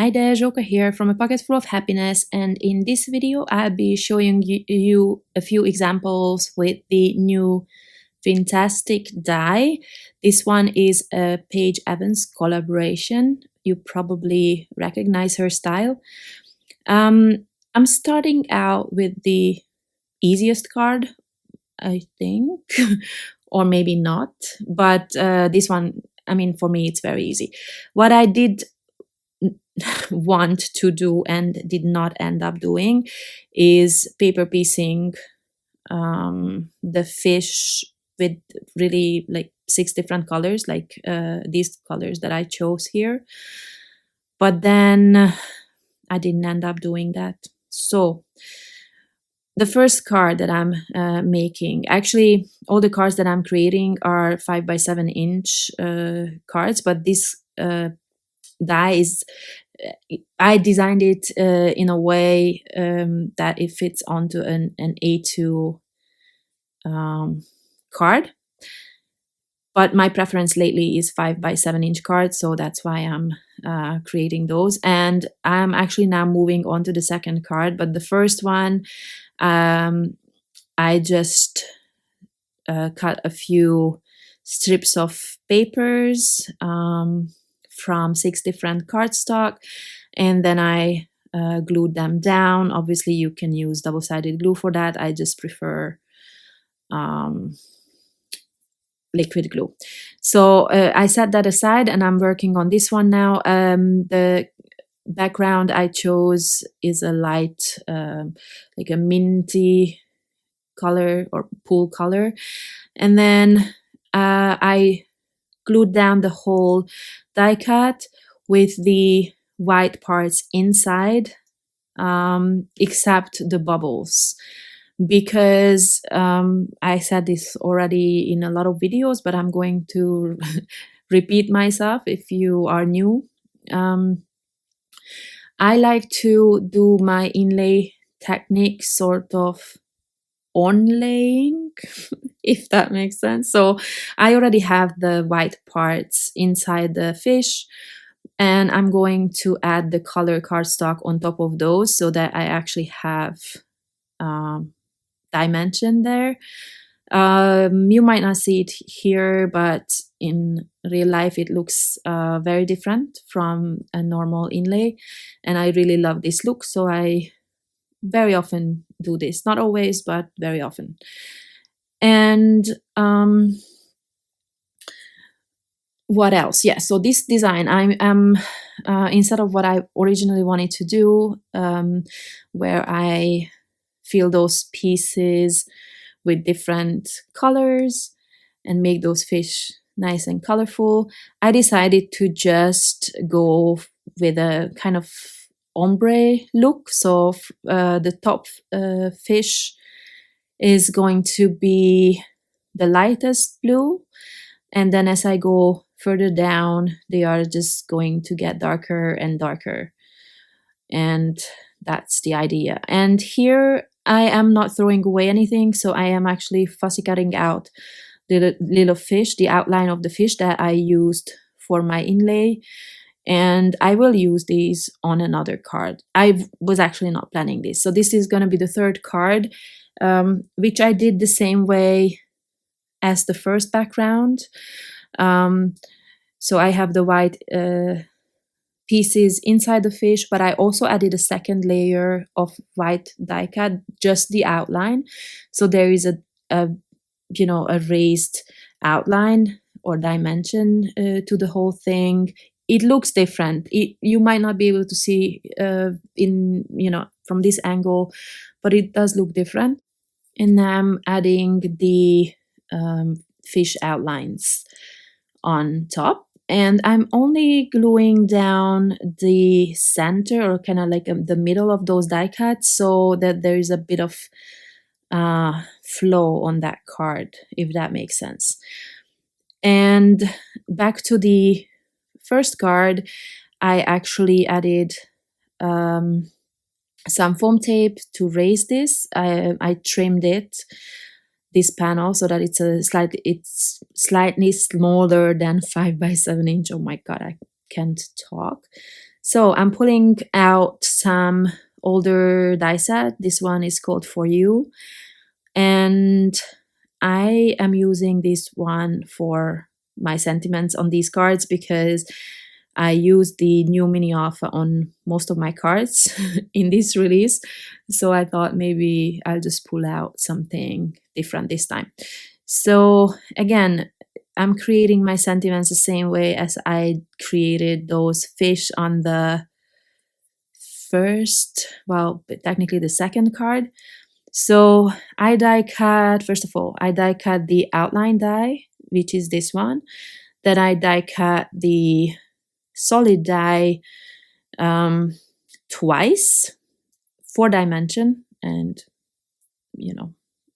Hi there, Joka here from A Pocket Full of Happiness, and in this video I'll be showing you a few examples with the new Fin-Tastic die. This one is a Paige Evans collaboration. You probably recognize her style. I'm starting out with the easiest card, I think, or maybe not, but this one, I mean, for me it's very easy. What I did want to do and did not end up doing is paper piecing the fish with really like 6 different colors, like these colors that I chose here. But then I didn't end up doing that. So the first card that I'm making, actually all the cards that I'm creating are 5 by 7 inch cards, but this die is, I designed it in a way that it fits onto an A2 card. But my preference lately is 5 by 7 inch cards, so that's why I'm creating those. And I'm actually now moving on to the second card, but the first one, I just cut a few strips of papers from 6 different cardstock, and then I glued them down. Obviously you can use double-sided glue for that. I just prefer liquid glue. So I set that aside and I'm working on this one now. The background I chose is a light like a minty color or pool color, and then I glued down the whole die cut with the white parts inside, except the bubbles, because I said this already in a lot of videos, but I'm going to repeat myself if you are new. I like to do my inlay technique sort of onlaying, if that makes sense. So I already have the white parts inside the fish, and I'm going to add the color cardstock on top of those so that I actually have dimension there. You might not see it here, but in real life it looks very different from a normal inlay, and I really love this look, so I very often do this. Not always, but very often. And what else? Yeah, so this design, I'm instead of what I originally wanted to do, where I fill those pieces with different colors and make those fish nice and colorful, I decided to just go with a kind of ombre look. So the top fish is going to be the lightest blue, and then as I go further down they are just going to get darker and darker, and that's the idea. And here I am not throwing away anything, so I am actually fussy cutting out the little fish, the outline of the fish that I used for my inlay, and I will use these on another card. I was actually not planning this. So this is going to be the third card, which I did the same way as the first background. So I have the white pieces inside the fish, but I also added a second layer of white die cut, just the outline. So there is a raised outline or dimension to the whole thing. It looks different. You might not be able to see from this angle, but it does look different. And I'm adding the fish outlines on top. And I'm only gluing down the center, or kind of like the middle of those die cuts, so that there is a bit of flow on that card, if that makes sense. And back to the first card, I actually added some foam tape to raise this. I trimmed this panel so that it's slightly smaller than 5 by 7 inch. Oh my god, I can't talk. So I'm pulling out some older die set. This one is called For You. And I am using this one for my sentiments on these cards because I use the new mini alpha on most of my cards in this release. So I thought maybe I'll just pull out something different this time. So again, I'm creating my sentiments the same way as I created those fish on the first, well, technically the second card. So I die cut, first of all, I die cut the outline die, which is this one. Then I die cut the solid die twice, 4-dimension, and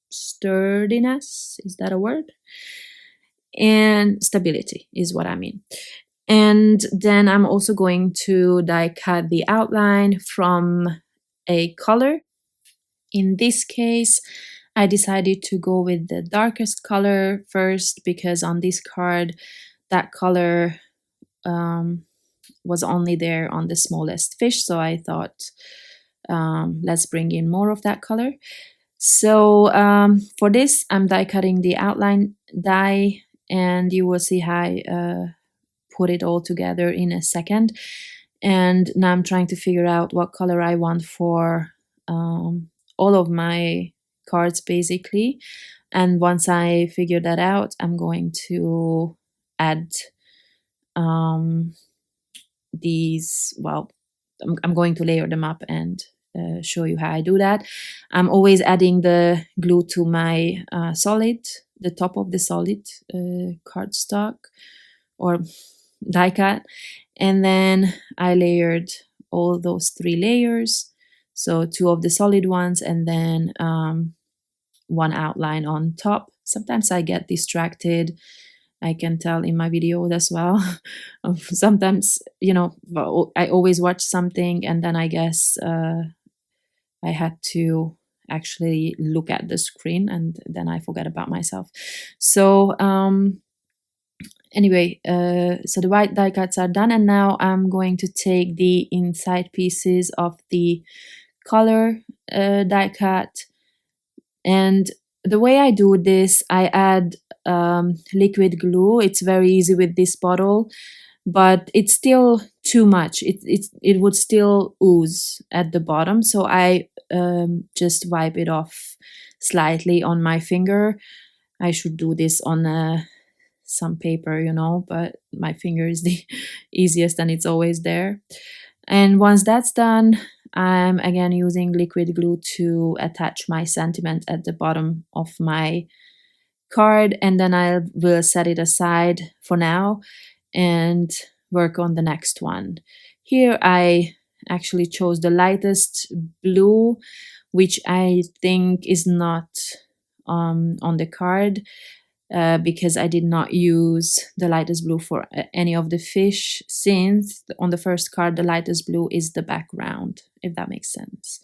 sturdiness, is that a word? And stability is what I mean. And then I'm also going to die cut the outline from a color. In this case, I decided to go with the darkest color first because on this card, that color was only there on the smallest fish. So I thought, let's bring in more of that color. So for this, I'm die cutting the outline die, and you will see how I put it all together in a second. And now I'm trying to figure out what color I want for all of my cards, basically. And once I figure that out, I'm going to add these, well, I'm going to layer them up and show you how I do that. I'm always adding the glue to my solid, the top of the solid cardstock or die cut, and then I layered all those 3 layers, so 2 of the solid ones and then 1 outline on top. Sometimes I get distracted, I can tell in my videos as well. Sometimes, I always watch something and then I guess I had to actually look at the screen and then I forget about myself. So anyway, so the white die cuts are done, and now I'm going to take the inside pieces of the color die cut, and the way I do this, I add liquid glue. It's very easy with this bottle, but it's still too much. It would still ooze at the bottom, so I just wipe it off slightly on my finger. I should do this on some paper, but my finger is the easiest and it's always there. And once that's done, I'm again using liquid glue to attach my sentiment at the bottom of my card, and then I will set it aside for now and work on the next one. Here I actually chose the lightest blue, which I think is not on the card because I did not use the lightest blue for any of the fish, since on the first card the lightest blue is the background, if that makes sense.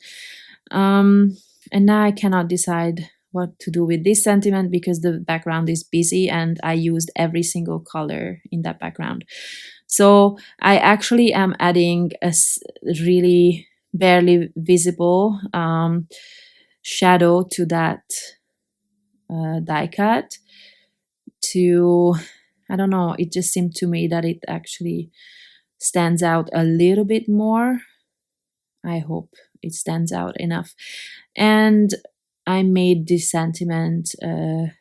And now I cannot decide what to do with this sentiment because the background is busy and I used every single color in that background. So I actually am adding a really barely visible shadow to that die cut to, I don't know, it just seemed to me that it actually stands out a little bit more. I hope it stands out enough. And I made this sentiment 2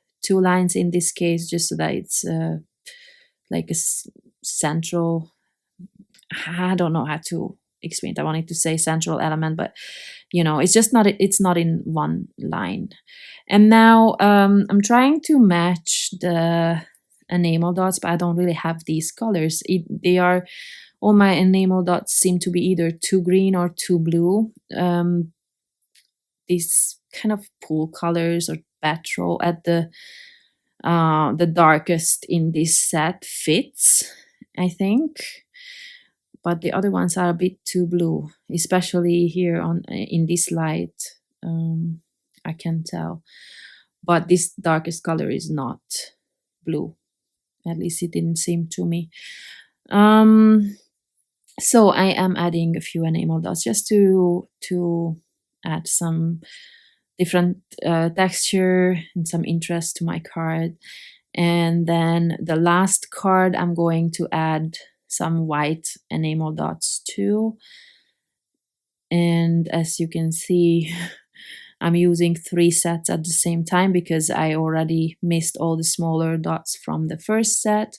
lines in this case, just so that it's like a central, I don't know how to explain it. I wanted to say central element, but it's just not, it's not in one line. And now I'm trying to match the enamel dots, but I don't really have these colors. They are, all my enamel dots seem to be either too green or too blue. These kind of pool colors or petrol at the darkest in this set fits, I think. But the other ones are a bit too blue, especially here in this light. I can tell. But this darkest color is not blue. At least it didn't seem to me. So I am adding a few enamel dots just to add some different texture and some interest to my card. And then the last card, I'm going to add some white enamel dots too. And as you can see, I'm using 3 sets at the same time because I already missed all the smaller dots from the first set.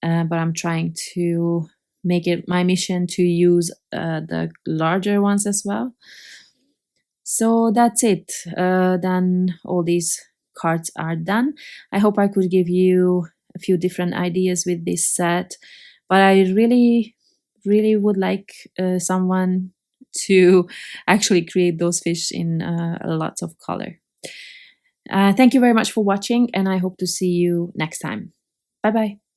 But I'm trying to make it my mission to use the larger ones as well. So that's it. Then all these cards are done. I hope I could give you a few different ideas with this set, but I really would like someone to actually create those fish in lots of color. Thank you very much for watching, and I hope to see you next time. Bye bye.